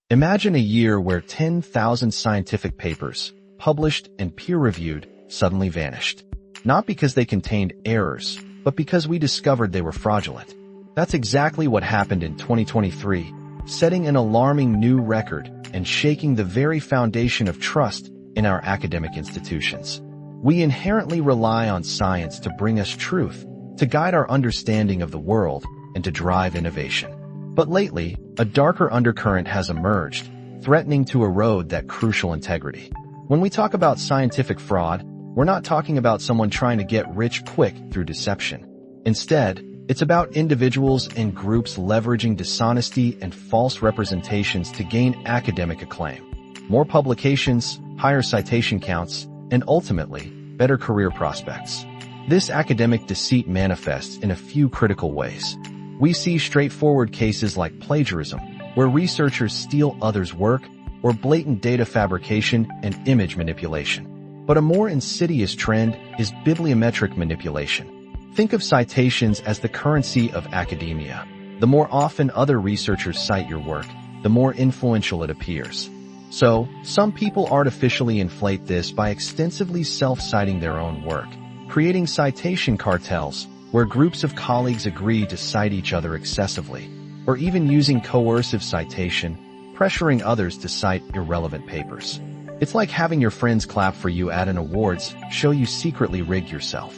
Imagine a year where 10,000 scientific papers, published and peer-reviewed, suddenly vanished. Not because they contained errors, but because we discovered they were fraudulent. That's exactly what happened in 2023, setting an alarming new record and shaking the very foundation of trust in our academic institutions. We inherently rely on science to bring us truth, to guide our understanding of the world, and to drive innovation. But lately, a darker undercurrent has emerged, threatening to erode that crucial integrity. When we talk about scientific fraud, we're not talking about someone trying to get rich quick through deception. Instead, it's about individuals and groups leveraging dishonesty and false representations to gain academic acclaim. More publications, higher citation counts, and ultimately, better career prospects. This academic deceit manifests in a few critical ways. We see straightforward cases like plagiarism, where researchers steal others' work, or blatant data fabrication and image manipulation. But a more insidious trend is bibliometric manipulation. Think of citations as the currency of academia. The more often other researchers cite your work, the more influential it appears. So, some people artificially inflate this by extensively self-citing their own work, creating citation cartels, where groups of colleagues agree to cite each other excessively, or even using coercive citation, pressuring others to cite irrelevant papers. It's like having your friends clap for you at an awards show you secretly rigged yourself.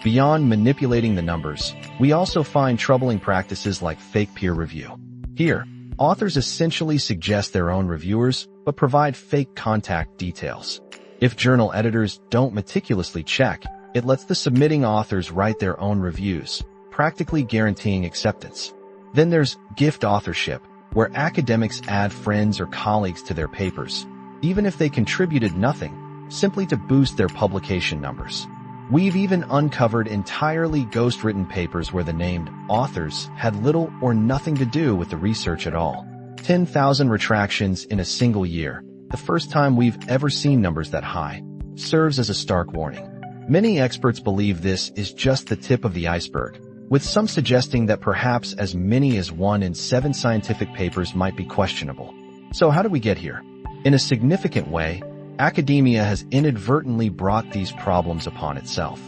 Beyond manipulating the numbers, we also find troubling practices like fake peer review. Here, authors essentially suggest their own reviewers, but provide fake contact details. If journal editors don't meticulously check, it lets the submitting authors write their own reviews, practically guaranteeing acceptance. Then there's gift authorship, where academics add friends or colleagues to their papers, even if they contributed nothing, simply to boost their publication numbers. We've even uncovered entirely ghost-written papers where the named authors had little or nothing to do with the research at all. 10,000 retractions in a single year, the first time we've ever seen numbers that high, serves as a stark warning. Many experts believe this is just the tip of the iceberg, with some suggesting that perhaps as many as 1 in 7 scientific papers might be questionable. So how did we get here? In a significant way, academia has inadvertently brought these problems upon itself.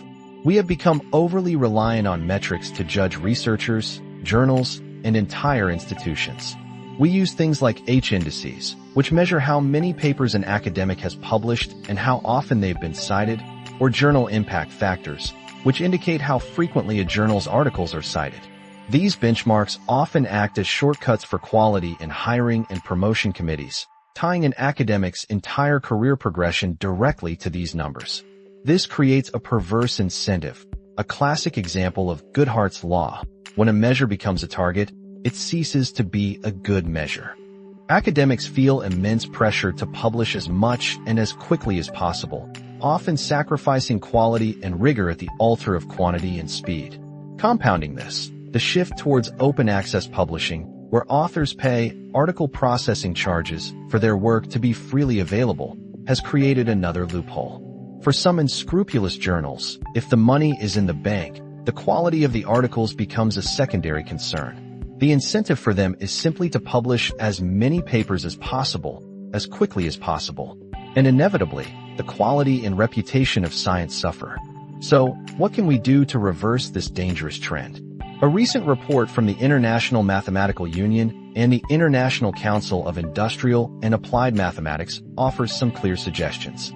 We have become overly reliant on metrics to judge researchers, journals, and entire institutions. We use things like H-indices, which measure how many papers an academic has published and how often they've been cited, or journal impact factors, which indicate how frequently a journal's articles are cited. These benchmarks often act as shortcuts for quality in hiring and promotion committees, tying an academic's entire career progression directly to these numbers. This creates a perverse incentive, a classic example of Goodhart's law. When a measure becomes a target, it ceases to be a good measure. Academics feel immense pressure to publish as much and as quickly as possible, often sacrificing quality and rigor at the altar of quantity and speed. Compounding this, the shift towards open access publishing, where authors pay article processing charges for their work to be freely available, has created another loophole. For some unscrupulous journals, if the money is in the bank, the quality of the articles becomes a secondary concern. The incentive for them is simply to publish as many papers as possible, as quickly as possible. And inevitably, the quality and reputation of science suffer. So, what can we do to reverse this dangerous trend? A recent report from the International Mathematical Union and the International Council of Industrial and Applied Mathematics offers some clear suggestions.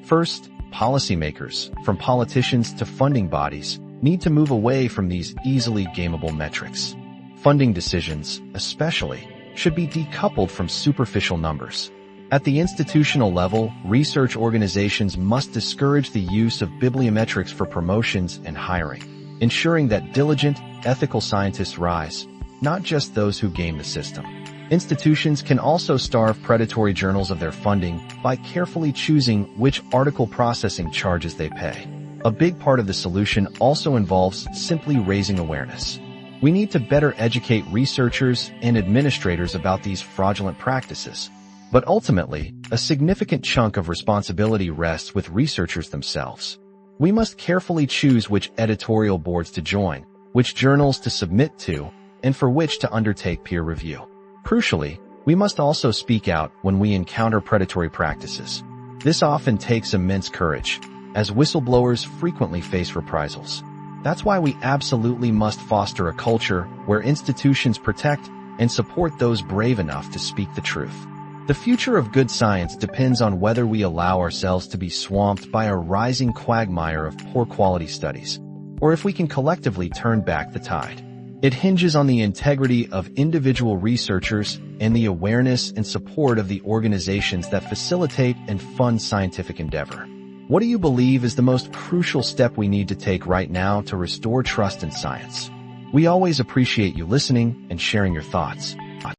First, policymakers, from politicians to funding bodies, need to move away from these easily gameable metrics. Funding decisions, especially, should be decoupled from superficial numbers. At the institutional level, research organizations must discourage the use of bibliometrics for promotions and hiring, ensuring that diligent, ethical scientists rise, not just those who game the system. Institutions can also starve predatory journals of their funding by carefully choosing which article processing charges they pay. A big part of the solution also involves simply raising awareness. We need to better educate researchers and administrators about these fraudulent practices. But ultimately, a significant chunk of responsibility rests with researchers themselves. We must carefully choose which editorial boards to join, which journals to submit to, and for which to undertake peer review. Crucially, We must also speak out when we encounter predatory practices. This often takes immense courage, as whistleblowers frequently face reprisals. That's why we absolutely must foster a culture where institutions protect and support those brave enough to speak the truth. The future of good science depends on whether we allow ourselves to be swamped by a rising quagmire of poor quality studies, or if we can collectively turn back the tide. It hinges on the integrity of individual researchers and the awareness and support of the organizations that facilitate and fund scientific endeavor. What do you believe is the most crucial step we need to take right now to restore trust in science? We always appreciate you listening and sharing your thoughts.